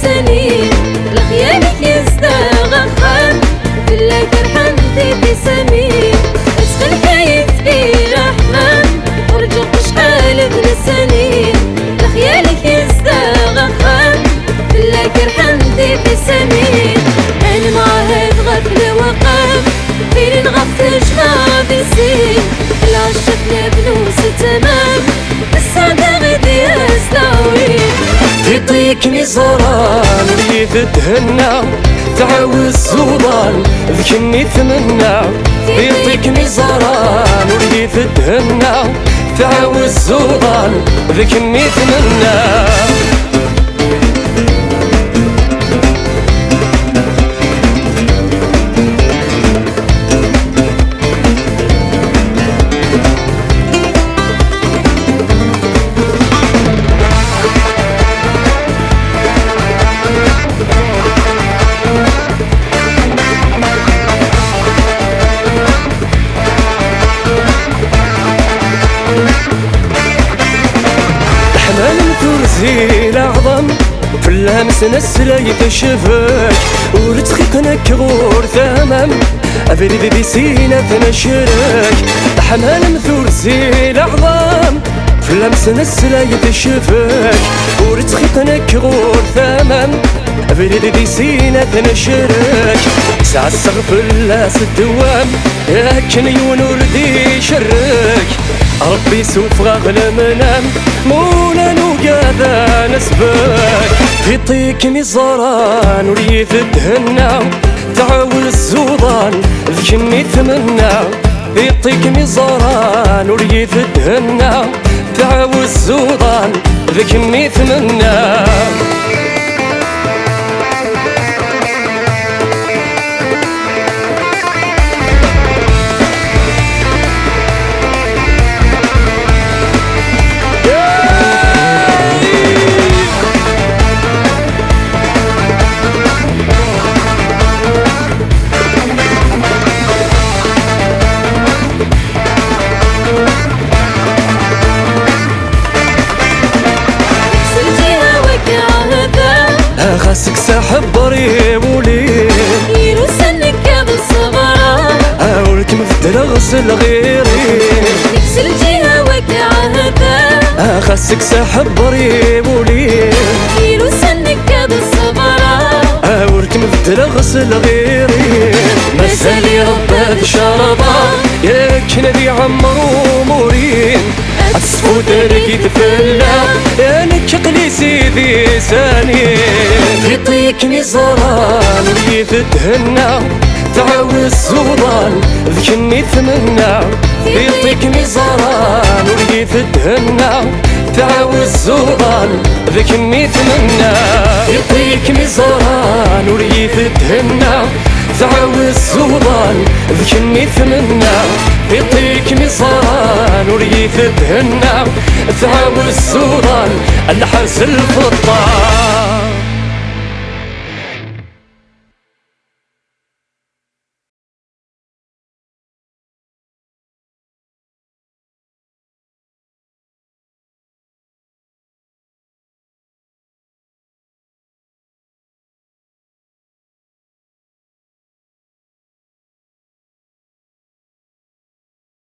سنين لخيالك يزدغخن في الليل حمدي في سمين ادخل كيف في رحمن ورجعت شحال من سنين لخيالك يزدغخن في الليل حمدي في سمين انا معاه بغفل وقام فين نغفل شغاب السين العشق لبنوس تمام السعادة غدي استوي يعطيك نزران اللي تتهنى تعاوز سوضان ذكني ثمنى يعطيك نزران واللي تتهنى تعاوز سوضان ذكني ثمنى الأعظم في اللمس نسلا يتشفك ورتخيقنا كغور ثمم أبرد ذي سينا تنشرك حمال مثور زي الأعظم في اللمس نسلا يتشفك ورتخيقنا كغور ثمم أبرد ذي سينا تنشرك ساعة السغف اللاس الدوام لكن يونور دي شرك ربي سوف غاغل منام مولا نوقاذا نسبك يعطيك نزران وريث الدهنا تعاول الزوضان ذكني ثمنا يعطيك نزران وريث الدهنا تعاول الزوضان ذكني ثمنا خاسك ساحب بريم ولين يروسنك بالصغرى أولك مفتر غسل غيري نكسل الجهة وكعهدا خاسك ساحب بريم ولين يروسنك بالصغرى أولك مفتر غسل غيري مسالي ربات شربا ياك نبي عمر ومورين أسفو دركي تفلا يانك قلي سيدي ساني يعطيك نزران اللي تتهنى تعاوز سوضان ذكني ثمنا يعطيك نزران واللي تتهنى تعاوز سوضان ذكني ثمنا يعطيك نزران واللي تتهنى تعاوز سوضان ذكني ثمنا يعطيك نصران وريث تهنى تعاوز سوضان الحس الفطان